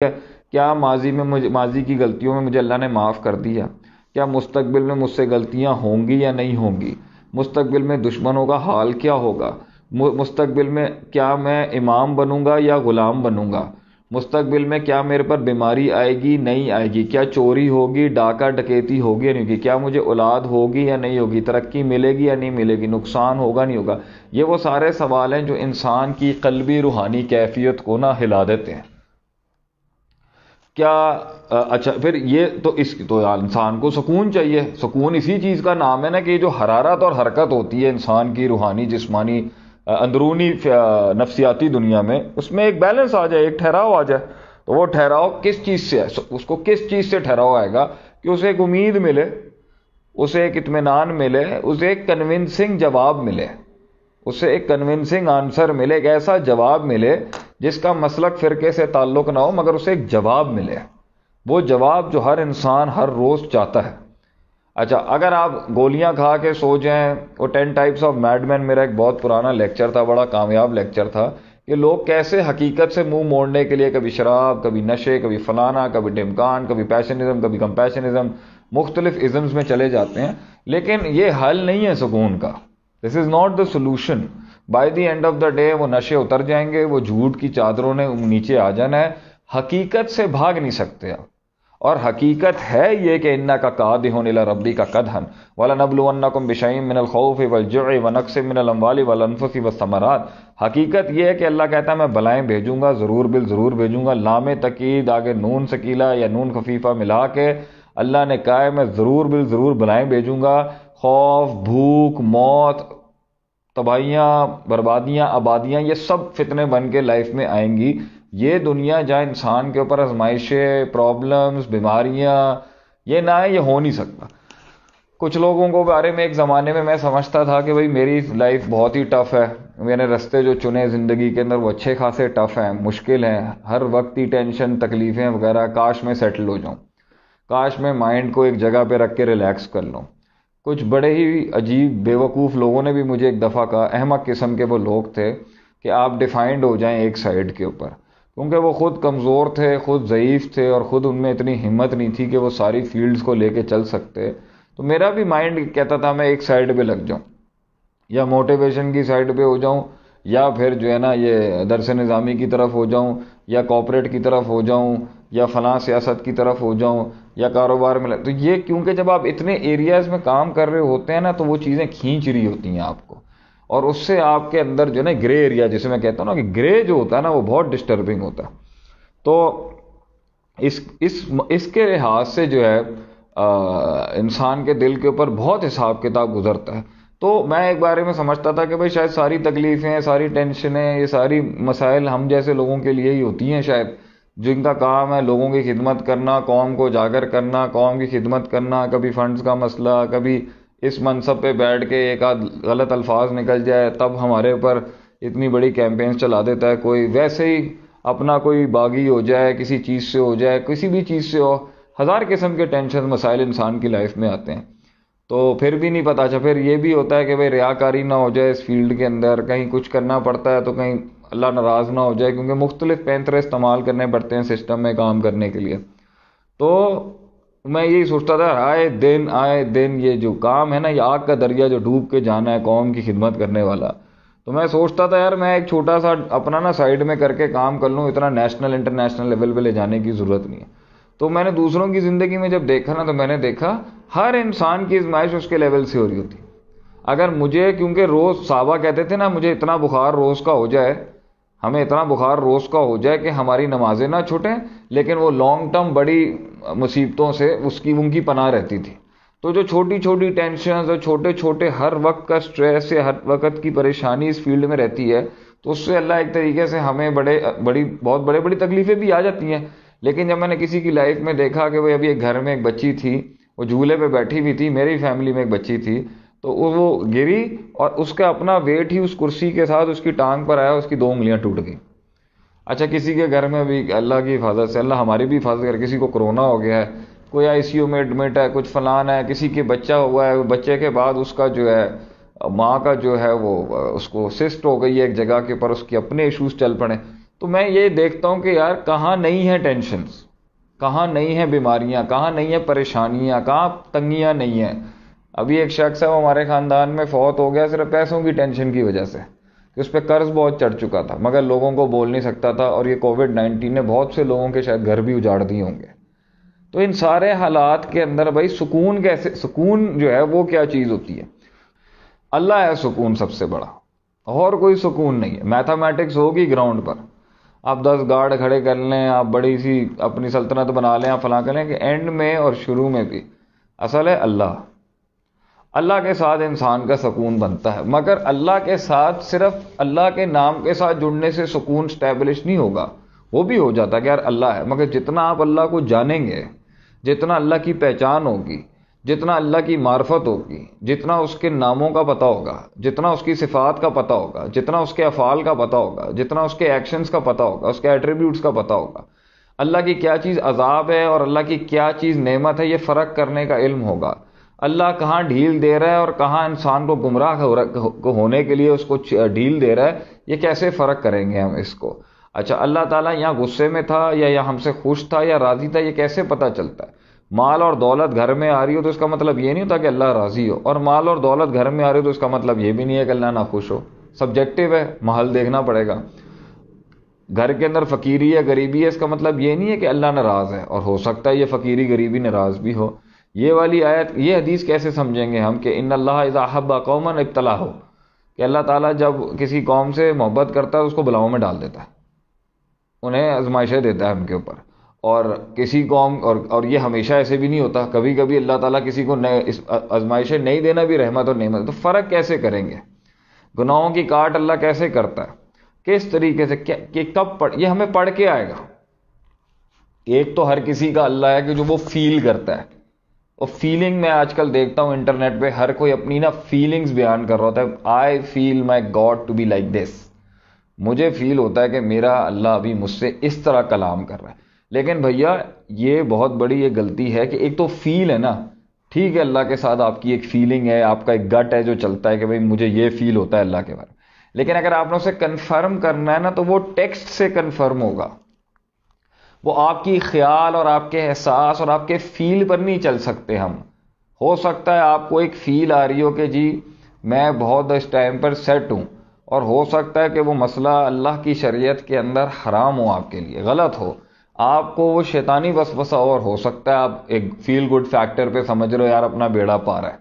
ہے؟ کیا ماضی کی غلطیوں میں مجھے اللہ نے معاف کر دیا؟ کیا مستقبل میں مجھ سے غلطیاں ہوں گی یا نہیں ہوں گی؟ مستقبل میں دشمنوں کا حال کیا ہوگا؟ مستقبل میں کیا میں امام بنوں گا یا غلام بنوں گا؟ مستقبل میں کیا میرے پر بیماری آئے گی نہیں آئے گی؟ کیا چوری ہوگی، ڈاکہ ڈکیتی ہوگی یا نہیں ہوگی؟ کیا مجھے اولاد ہوگی یا نہیں ہوگی؟ ترقی ملے گی یا نہیں ملے گی؟ نقصان ہوگا نہیں ہوگا؟ یہ وہ سارے سوال ہیں جو انسان کی قلبی روحانی کیفیت کو نہ ہلا دیتے ہیں. کیا اچھا پھر یہ تو انسان کو سکون چاہیے. سکون اسی چیز کا نام ہے نا کہ جو حرارت اور حرکت ہوتی ہے انسان کی روحانی جسمانی اندرونی نفسیاتی دنیا میں، اس میں ایک بیلنس آ جائے، ایک ٹھہراؤ آ جائے. تو وہ ٹھہراؤ کس چیز سے ہے؟ اس کو کس چیز سے ٹھہراؤ آئے گا کہ اسے ایک امید ملے، اسے ایک اطمینان ملے، اسے ایک کنونسنگ جواب ملے، اسے ایک کنونسنگ آنسر ملے، ایک ایسا جواب ملے جس کا مسلک فرقے سے تعلق نہ ہو مگر اسے ایک جواب ملے. وہ جواب جو ہر انسان ہر روز چاہتا ہے. اچھا اگر آپ گولیاں کھا کے سو جائیں، وہ 10 ٹائپس آف میڈ مین میرا ایک بہت پرانا لیکچر تھا، بڑا کامیاب لیکچر تھا کہ لوگ کیسے حقیقت سے منہ موڑنے کے لیے کبھی شراب، کبھی نشے، کبھی فلانا، کبھی ڈمکان، کبھی پیشنزم، کبھی کمپیشنزم، مختلف ازمز میں چلے جاتے ہیں. لیکن یہ حل نہیں ہے سکون کا. This is not the solution. By the end of the day وہ نشے اتر جائیں گے، وہ جھوٹ کی چادروں نے نیچے آ جانا ہے. حقیقت سے بھاگ نہیں سکتے آپ. اور حقیقت ہے یہ کہ انک کادح الی ربک قدحا ولنبلونکم بشیء من الخوف والجوع ونقص من الاموال والانفس والثمرات. حقیقت یہ ہے کہ اللہ کہتا ہے میں بلائیں بھیجوں گا، ضرور بالضرور بھیجوں گا. لام تقید آگے نون ثقیلہ یا نون خفیفہ ملا کے اللہ نے کہا ہے میں ضرور بالضرور بلائیں بھیجوں گا. خوف، بھوک، موت، تباہیاں، بربادیاں، آبادیاں، یہ سب فتنے بن کے لائف میں آئیں گی. یہ دنیا جہاں انسان کے اوپر آزمائشیں، پرابلمز، بیماریاں یہ نہ ہے، یہ ہو نہیں سکتا. کچھ لوگوں کو بارے میں ایک زمانے میں سمجھتا تھا کہ بھئی میری لائف بہت ہی ٹف ہے، میں نے رستے جو چنے زندگی کے اندر وہ اچھے خاصے ٹف ہیں، مشکل ہیں، ہر وقت ہی ٹینشن، تکلیفیں وغیرہ. کاش میں سیٹل ہو جاؤں، کاش میں مائنڈ کو ایک جگہ پہ رکھ کے ریلیکس کر لوں. کچھ بڑے ہی عجیب بیوقوف لوگوں نے بھی مجھے ایک دفعہ کہا، احمق قسم کے وہ لوگ تھے، کہ آپ ڈیفائنڈ ہو جائیں ایک سائڈ کے اوپر. کیونکہ وہ خود کمزور تھے، خود ضعیف تھے، اور خود ان میں اتنی ہمت نہیں تھی کہ وہ ساری فیلڈز کو لے کے چل سکتے. تو میرا بھی مائنڈ کہتا تھا میں ایک سائڈ پہ لگ جاؤں، یا موٹیویشن کی سائڈ پہ ہو جاؤں، یا پھر جو ہے نا یہ درس نظامی کی طرف ہو جاؤں، یا کارپوریٹ کی طرف ہو جاؤں، یا فلاں سیاست کی طرف ہو جاؤں، یا کاروبار میں تو یہ کیونکہ جب آپ اتنے ایریاز میں کام کر رہے ہوتے ہیں نا تو وہ چیزیں کھینچ رہی ہوتی ہیں آپ کو، اور اس سے آپ کے اندر جو ہے نا گرے ایریا جسے میں کہتا ہوں نا کہ گرے جو ہوتا ہے نا وہ بہت ڈسٹربنگ ہوتا ہے. تو اس کے لحاظ سے جو ہے انسان کے دل کے اوپر بہت حساب کتاب گزرتا ہے. تو میں ایک بارے میں سمجھتا تھا کہ بھائی شاید ساری تکلیفیں، ساری ٹینشنیں، یہ ساری مسائل ہم جیسے لوگوں کے لیے ہی ہوتی ہیں شاید، جن کا کام ہے لوگوں کی خدمت کرنا، قوم کو اجاگر کرنا، قوم کی خدمت کرنا. کبھی فنڈز کا مسئلہ، کبھی اس منصب پہ بیٹھ کے ایک آدھ غلط الفاظ نکل جائے تب ہمارے اوپر اتنی بڑی کیمپینز چلا دیتا ہے کوئی. ویسے ہی اپنا کوئی باغی ہو جائے، کسی چیز سے ہو جائے، کسی بھی چیز سے ہو، ہزار قسم کے ٹینشن مسائل انسان کی لائف میں آتے ہیں. تو پھر بھی نہیں پتا. اچھا پھر یہ بھی ہوتا ہے کہ بھئی ریاکاری نہ ہو جائے اس فیلڈ کے اندر، کہیں کچھ کرنا پڑتا ہے تو کہیں اللہ ناراض نہ ہو جائے، کیونکہ مختلف پینترے استعمال کرنے پڑتے ہیں سسٹم میں کام کرنے کے لیے. تو میں یہی سوچتا تھا آئے دن یہ جو کام ہے نا، یہ آگ کا دریا جو ڈوب کے جانا ہے قوم کی خدمت کرنے والا. تو میں سوچتا تھا یار میں ایک چھوٹا سا اپنا نا سائڈ میں کر کے کام کر لوں، اتنا نیشنل انٹرنیشنل لیول پہ لے جانے کی ضرورت نہیں ہے. تو میں نے دوسروں کی زندگی میں جب دیکھا نا تو میں نے دیکھا ہر انسان کی ازمائش اس کے لیول سے ہو رہی ہوتی. اگر مجھے، کیونکہ روز صحابہ کہتے تھے نا مجھے اتنا بخار روز کا ہو جائے، ہمیں اتنا بخار روز کا ہو جائے کہ ہماری نمازیں نہ چھوٹیں، لیکن وہ لانگ ٹرم بڑی مصیبتوں سے ان کی پناہ رہتی تھی. تو جو چھوٹی چھوٹی ٹینشنز اور چھوٹے چھوٹے ہر وقت کا سٹریس یا ہر وقت کی پریشانی اس فیلڈ میں رہتی ہے، تو اس سے اللہ ایک طریقے سے ہمیں بہت بڑی تکلیفیں بھی آ جاتی ہیں. لیکن جب میں نے کسی کی لائف میں دیکھا کہ ابھی ایک گھر میں ایک بچی تھی، وہ جھولے پہ بیٹھی ہوئی تھی، میری فیملی میں ایک بچی تھی، تو وہ گری اور اس کا اپنا ویٹ ہی اس کرسی کے ساتھ اس کی ٹانگ پر آیا، اس کی 2 انگلیاں ٹوٹ گئی. اچھا کسی کے گھر میں بھی اللہ کی حفاظت سے، اللہ ہماری بھی حفاظت کر، کسی کو کرونا ہو گیا ہے، کوئی آئی سی یو میں ایڈمٹ ہے، کچھ فلان ہے، کسی کے بچہ ہوا ہے، بچے کے بعد اس کا جو ہے ماں کا جو ہے وہ اس کو سسٹ ہو گئی ہے ایک جگہ کے اوپر، اس کے اپنے ایشوز چل پڑے. تو میں یہ دیکھتا ہوں کہ یار کہاں نہیں ہیں ٹینشنز، کہاں نہیں ہیں بیماریاں، کہاں نہیں ہیں پریشانیاں، کہاں تنگیاں نہیں ہیں. ابھی ایک شخص ہے وہ ہمارے خاندان میں فوت ہو گیا صرف پیسوں کی ٹینشن کی وجہ سے کہ اس پہ قرض بہت چڑھ چکا تھا، مگر لوگوں کو بول نہیں سکتا تھا، اور یہ کووڈ-19 نے بہت سے لوگوں کے شاید گھر بھی اجاڑ دیے ہوں گے. تو ان سارے حالات کے اندر بھائی سکون کیسے، سکون جو ہے وہ کیا چیز ہوتی ہے؟ اللہ ہے سکون سب سے بڑا، اور کوئی سکون نہیں ہے. میتھمیٹکس ہوگی گراؤنڈ پر، آپ 10 گارڈ کھڑے کر لیں، آپ بڑی سی اپنی سلطنت بنا لیں، آپ فلاں کریں، کہ اینڈ میں اور شروع میں بھی اصل ہے اللہ. اللہ کے ساتھ انسان کا سکون بنتا ہے، مگر اللہ کے ساتھ صرف اللہ کے نام کے ساتھ جڑنے سے سکون سٹیبلش نہیں ہوگا. وہ بھی ہو جاتا ہے کہ یار اللہ ہے، مگر جتنا آپ اللہ کو جانیں گے، جتنا اللہ کی پہچان ہوگی، جتنا اللہ کی معرفت ہوگی، جتنا اس کے ناموں کا پتہ ہوگا، جتنا اس کی صفات کا پتہ ہوگا، جتنا اس کے افعال کا پتہ ہوگا، جتنا اس کے ایکشنز کا پتہ ہوگا، اس کے ایٹریبیوٹس کا پتہ ہوگا، اللہ کی کیا چیز عذاب ہے اور اللہ کی کیا چیز نعمت ہے، یہ فرق کرنے کا علم ہوگا. اللہ کہاں ڈھیل دے رہا ہے اور کہاں انسان کو گمراہ ہونے کے لیے اس کو ڈھیل دے رہا ہے، یہ کیسے فرق کریں گے ہم اس کو؟ اچھا اللہ تعالیٰ یہاں غصے میں تھا یا ہم سے خوش تھا یا راضی تھا، یہ کیسے پتہ چلتا ہے؟ مال اور دولت گھر میں آ رہی ہو تو اس کا مطلب یہ نہیں ہوتا کہ اللہ راضی ہو، اور مال اور دولت گھر میں آ رہی ہو تو اس کا مطلب یہ بھی نہیں ہے کہ اللہ ناخوش ہو. سبجیکٹو ہے، محل دیکھنا پڑے گا. گھر کے اندر فقیری ہے، غریبی ہے، اس کا مطلب یہ نہیں ہے کہ اللہ ناراض ہے، اور ہو سکتا ہے یہ فقیری غریبی ناراض بھی ہو. یہ والی آیت، یہ حدیث کیسے سمجھیں گے ہم کہ ان اللہ اذا احب قوما ابتلاہ، کہ اللہ تعالیٰ جب کسی قوم سے محبت کرتا ہے اس کو بلاؤں میں ڈال دیتا ہے، انہیں آزمائشیں دیتا ہے ان کے اوپر. اور کسی قوم اور یہ ہمیشہ ایسے بھی نہیں ہوتا، کبھی کبھی اللہ تعالیٰ کسی کو آزمائشیں نہیں دینا بھی رحمت اور نعمت. تو فرق کیسے کریں گے؟ گناہوں کی کاٹ اللہ کیسے کرتا ہے، کس طریقے سے، کہ کب یہ ہمیں پڑھ کے آئے گا. ایک تو ہر کسی کا اللہ ہے کہ جو وہ فیل کرتا ہے، اور فیلنگ میں آج کل دیکھتا ہوں انٹرنیٹ پہ ہر کوئی اپنی فیلنگز بیان کر رہا ہوتا ہے. I feel my God to be like this, مجھے فیل ہوتا ہے کہ میرا اللہ ابھی مجھ سے اس طرح کلام کر رہا ہے. لیکن بھیا یہ بہت بڑی یہ غلطی ہے کہ ایک تو فیل ہے نا، ٹھیک ہے اللہ کے ساتھ آپ کی ایک فیلنگ ہے، آپ کا ایک گٹ ہے جو چلتا ہے کہ بھئی مجھے یہ فیل ہوتا ہے اللہ کے بارے میں، لیکن اگر آپ نے اسے کنفرم کرنا ہے نا تو وہ ٹیکسٹ سے کنفرم ہوگا. وہ آپ کی خیال اور آپ کے احساس اور آپ کے فیل پر نہیں چل سکتے ہم. ہو سکتا ہے آپ کو ایک فیل آ رہی ہو کہ جی میں بہت اس ٹائم پر سیٹ ہوں، اور ہو سکتا ہے کہ وہ مسئلہ اللہ کی شریعت کے اندر حرام ہو، آپ کے لیے غلط ہو، آپ کو وہ شیطانی وسوسہ اور ہو سکتا ہے آپ ایک فیل گڈ فیکٹر پہ سمجھ رہے ہو یار اپنا بیڑا پار ہے.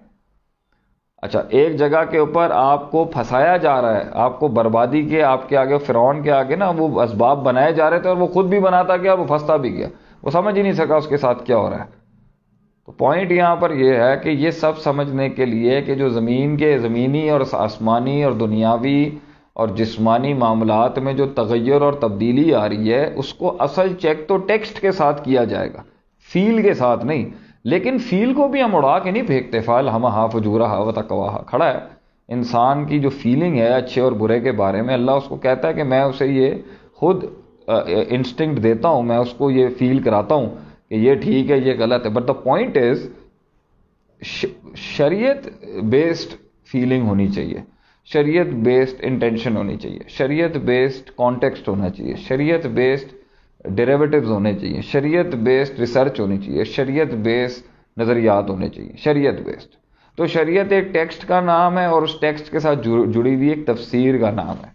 اچھا ایک جگہ کے اوپر آپ کو پھنسایا جا رہا ہے، آپ کو بربادی کے، آپ کے آگے فرعون کے آگے نا وہ اسباب بنائے جا رہے تھے، اور وہ خود بھی بناتا گیا، وہ پھنستا بھی گیا، وہ سمجھ ہی نہیں سکا اس کے ساتھ کیا ہو رہا ہے. تو پوائنٹ یہاں پر یہ ہے کہ یہ سب سمجھنے کے لیے کہ جو زمین کے زمینی اور آسمانی اور دنیاوی اور جسمانی معاملات میں جو تغیر اور تبدیلی آ رہی ہے، اس کو اصل چیک تو ٹیکسٹ کے ساتھ کیا جائے گا، فیل کے ساتھ نہیں. لیکن فیل کو بھی ہم اڑا کے نہیں پھینکتے. فعل ہمہا فجورہا وتقواہا کھڑا ہے انسان کی جو فیلنگ ہے اچھے اور برے کے بارے میں، اللہ اس کو کہتا ہے کہ میں اسے یہ خود انسٹنکٹ دیتا ہوں، میں اس کو یہ فیل کراتا ہوں کہ یہ ٹھیک ہے یہ غلط ہے. بٹ دا پوائنٹ از شریعت بیسڈ فیلنگ ہونی چاہیے، شریعت بیسڈ انٹینشن ہونی چاہیے، شریعت بیسڈ کانٹیکسٹ ہونا چاہیے، شریعت بیسڈ ڈیریویٹیوز ہونے چاہیے، شریعت بیسڈ ریسرچ ہونی چاہیے، شریعت بیسڈ نظریات ہونے چاہیے، شریعت بیسڈ. تو شریعت ایک ٹیکسٹ کا نام ہے، اور اس ٹیکسٹ کے ساتھ جڑی ہوئی ایک تفسیر کا نام ہے،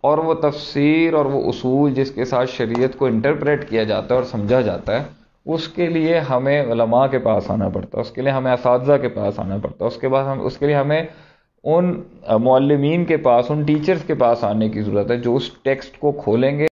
اور وہ تفسیر اور وہ اصول جس کے ساتھ شریعت کو انٹرپریٹ کیا جاتا ہے اور سمجھا جاتا ہے، اس کے لیے ہمیں علماء کے پاس آنا پڑتا ہے، اس کے لیے ہمیں اساتذہ کے پاس آنا پڑتا ہے، اس کے لیے ہمیں ان معلمین کے پاس، ان ٹیچرز کے پاس آنے کی ضرورت ہے جو اس ٹیکسٹ کو کھولیں گے